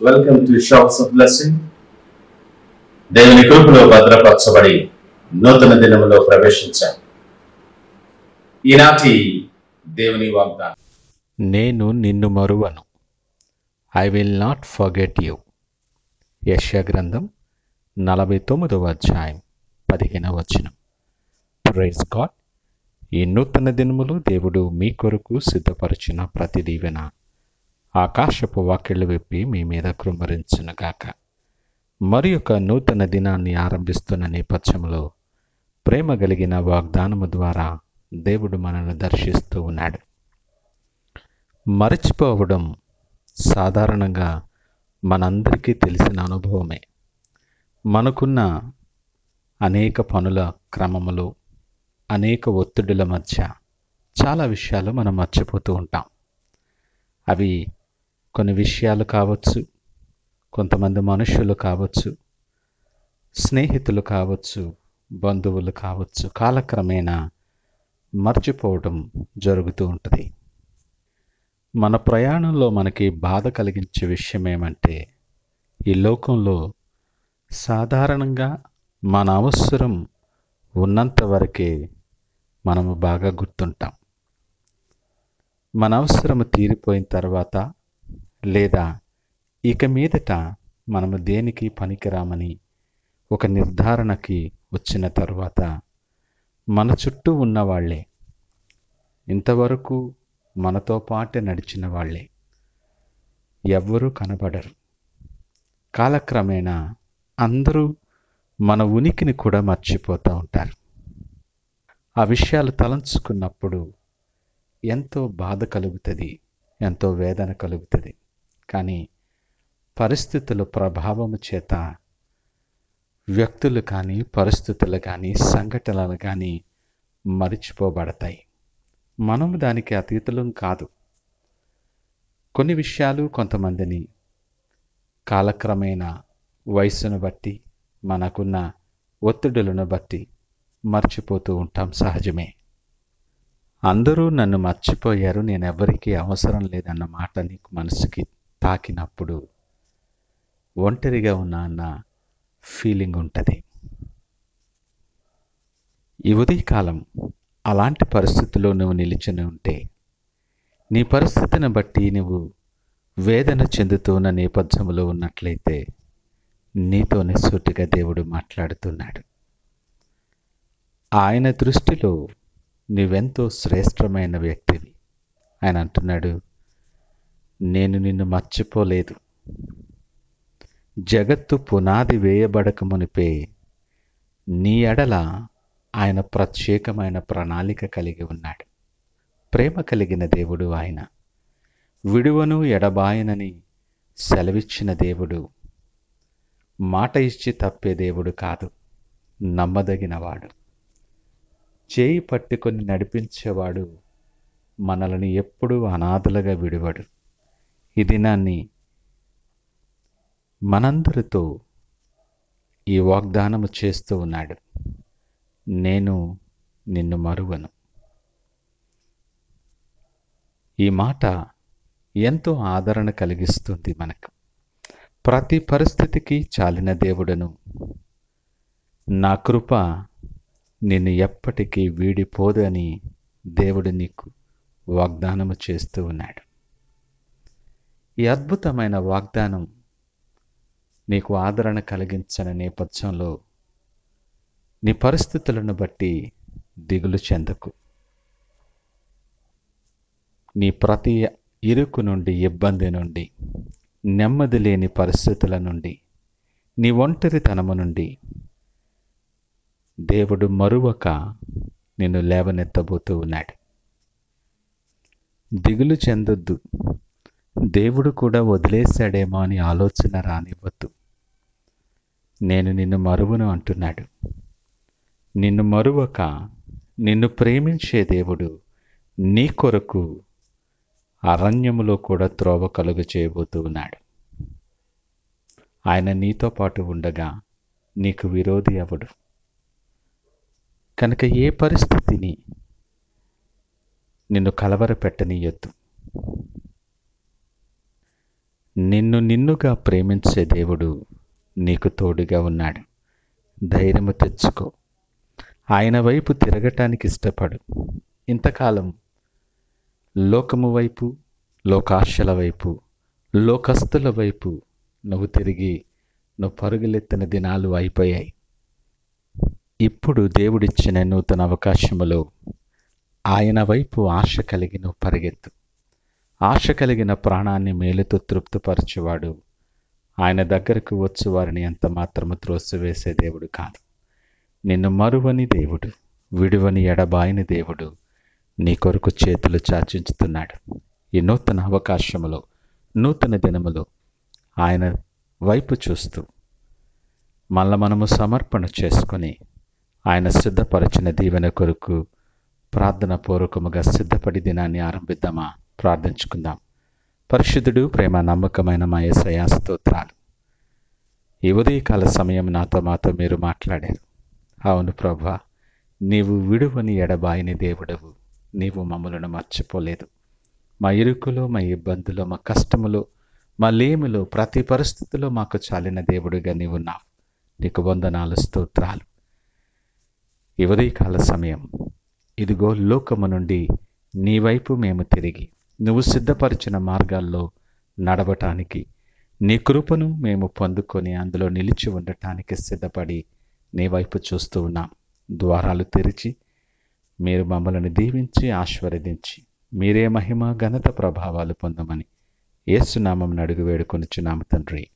Welcome to shops of blessing. దేవుని కృపలో భద్రపరచబడి నూతన దినములో ప్రవేశించాం. ఈనాటి దేవుని వాగ్దానం, నేను నిన్ను మరువను. I will not forget you. యెషయా గ్రంథం 49వ అధ్యాయం 15వ వచనం. Praise God. ఈ నూతన దినములు దేవుడు మీ కొరకు సిద్ధపరిచిన ప్రతి దీవెన ఆకాశపు వాకిళ్ళు విప్పి మీ మీద కృమ్మరించునుగాక. మరి ఒక నూతన దినాన్ని ఆరంభిస్తున్న నేపథ్యంలో ప్రేమ కలిగిన వాగ్దానము ద్వారా దేవుడు మనల్ని దర్శిస్తూ ఉన్నాడు. మరచిపోవడం సాధారణంగా మనందరికీ తెలిసిన అనుభవమే. మనకున్న అనేక పనుల క్రమములు, అనేక ఒత్తిడుల మధ్య చాలా విషయాలు మనం మర్చిపోతూ ఉంటాం. అవి కొన్ని విషయాలు కావచ్చు, కొంతమంది మనుషులు కావచ్చు, స్నేహితులు కావచ్చు, బంధువులు కావచ్చు. కాలక్రమేణా మర్చిపోవడం జరుగుతూ ఉంటుంది. మన ప్రయాణంలో మనకి బాధ కలిగించే విషయం ఏమంటే, ఈ లోకంలో సాధారణంగా మన అవసరం ఉన్నంత వరకే మనము బాగా గుర్తుంటాం. మన అవసరము తీరిపోయిన తర్వాత, లేదా ఇక మీదట మనము దేనికి పనికిరామని ఒక నిర్ధారణకి వచ్చిన తర్వాత మన చుట్టూ ఉన్న వాళ్ళే, ఇంతవరకు మనతో పాటే నడిచిన వాళ్ళే ఎవ్వరూ కనబడరు. కాలక్రమేణా అందరూ మన ఉనికిని కూడా మర్చిపోతూ ఉంటారు. ఆ విషయాలు తలంచుకున్నప్పుడు ఎంతో బాధ కలుగుతుంది, ఎంతో వేదన కలుగుతుంది. కానీ పరిస్థితుల ప్రభావము చేత వ్యక్తులు కానీ, పరిస్థితులు కానీ, సంఘటనలు కానీ మరిచిపోబడతాయి. మనము దానికి అతీతులం కాదు. కొన్ని విషయాలు కొంతమందిని కాలక్రమేణా వయసును బట్టి, మనకున్న ఒత్తిడులను బట్టి మర్చిపోతూ ఉంటాం, సహజమే. అందరూ నన్ను మర్చిపోయారు, నేనెవ్వరికీ అవసరం లేదన్న మాట నీకు మనసుకి తాకినప్పుడు ఒంటరిగా ఉన్నా అన్న ఫీలింగ్ ఉంటుంది. ఈ ఉదయకాలం అలాంటి పరిస్థితుల్లో నువ్వు నిలిచి ఉంటే, నీ పరిస్థితిని బట్టి నువ్వు వేదన చెందుతున్న నేపథ్యంలో ఉన్నట్లయితే నీతోనే సూటిగా దేవుడు మాట్లాడుతున్నాడు. ఆయన దృష్టిలో నువ్వెంతో శ్రేష్టమైన వ్యక్తివి. ఆయన అంటున్నాడు, నేను నిన్ను మర్చిపోలేదు. జగత్తు పునాది వేయబడక మునిపే నీ ఎడల ఆయన ప్రత్యేకమైన ప్రణాళిక కలిగి ఉన్నాడు. ప్రేమ కలిగిన దేవుడు ఆయన. విడువను ఎడబాయనని సెలవిచ్చిన దేవుడు. మాట ఇచ్చి తప్పే దేవుడు కాదు, నమ్మదగినవాడు. చేయి పట్టుకొని నడిపించేవాడు. మనల్ని ఎప్పుడూ అనాథలుగా విడువడు. ఈ దినాన్ని మనందరితో ఈ వాగ్దానము చేస్తూ ఉన్నాడు, నేను నిన్ను మరువను. ఈ మాట ఎంతో ఆదరణ కలిగిస్తుంది మనకు. ప్రతి పరిస్థితికి చాలిన దేవుడను, నా కృప నిన్ను ఎప్పటికీ వీడిపోదు అని దేవుడు నీకు వాగ్దానము చేస్తూ ఉన్నాడు. ఈ అద్భుతమైన వాగ్దానం నీకు ఆదరణ కలిగించిన నేపథ్యంలో నీ పరిస్థితులను బట్టి దిగులు చెందకు. నీ ప్రతి ఇరుకు నుండి, ఇబ్బంది నుండి, నెమ్మది లేని పరిస్థితుల నుండి, నీ ఒంటరితనము నుండి దేవుడు మరువక నిన్ను లేవనెత్తబోతూ ఉన్నాడు. దిగులు చెందొద్దు. దేవుడు కూడా వదిలేశాడేమో అని ఆలోచన రానివ్వద్దు. నేను నిన్ను మరువను అంటున్నాడు. నిన్ను మరువక నిన్ను ప్రేమించే దేవుడు నీ కొరకు అరణ్యములో కూడా త్రోవ కలుగ చేయబోతూ ఉన్నాడు. ఆయన నీతో పాటు ఉండగా నీకు విరోధి ఎవడు? కనుక ఏ పరిస్థితిని నిన్ను కలవరపెట్టనీయొద్దు. నిన్ను నిన్నుగా ప్రేమించే దేవుడు నీకు తోడుగా ఉన్నాడు. ధైర్యము తెచ్చుకో. ఆయన వైపు తిరగటానికి ఇష్టపడు. ఇంతకాలం లోకము వైపు, లోకాశల వైపు, లోకస్తుల వైపు నువ్వు తిరిగి పరుగులెత్తిన దినాలు అయిపోయాయి. ఇప్పుడు దేవుడిచ్చిన నూతన అవకాశములో ఆయన వైపు ఆశ కలిగి నువ్వు పరిగెత్తు. ఆశ కలిగిన ప్రాణాన్ని మేలుతో తృప్తిపరచువాడు ఆయన దగ్గరకు వచ్చి వారిని ఎంత మాత్రము త్రోసివేసే దేవుడు కాదు. నిన్ను మరువని దేవుడు, విడువని ఎడబాయని దేవుడు నీ కొరకు చేతులు చాచించుతున్నాడు. ఈ నూతన అవకాశములో, నూతన దినములో ఆయన వైపు చూస్తూ మనము సమర్పణ చేసుకొని ఆయన సిద్ధపరిచిన దీవెన కొరకు ప్రార్థన పూర్వకముగా సిద్ధపడి దినాన్ని ఆరంభిద్దామా? ప్రార్థించుకుందాం. పరిశుద్ధుడు, ప్రేమ నమ్మకమైన మా యేసయ్యా స్తోత్రాలు. ఈ ఉదయకాల సమయం మాతో మీరు మాట్లాడారు. అవును ప్రభువా, నీవు విడువని ఎడబాయని దేవుడవు. నీవు మమ్మలను మర్చిపోలేదు. మా ఇరుకులో, మా ఇబ్బందులో, మా కష్టములో, మా లేమిలో, ప్రతి పరిస్థితిలో మాకు చాలిన దేవుడిగా నీవున్నావు. నీకు వందనాలు, స్తోత్రాలు. ఈ ఉదయకాల సమయం ఇదిగో లోకము నుండి నీ వైపు మేము తిరిగి నువ్వు సిద్ధపరిచిన మార్గాల్లో నడవటానికి, నీ కృపను మేము పొందుకొని అందులో నిలిచి ఉండటానికి సిద్ధపడి నీ వైపు చూస్తూ ఉన్నాం. ద్వారాలు తెరిచి మీరు మమ్మల్ని దీవించి ఆశీర్వదించి మీరే మహిమ, ఘనత, ప్రభావాలు పొందమని యేసు నామమున అడిగి వేడుకొనుచున్నాము తండ్రి.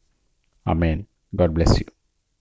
ఆమేన్. God bless you.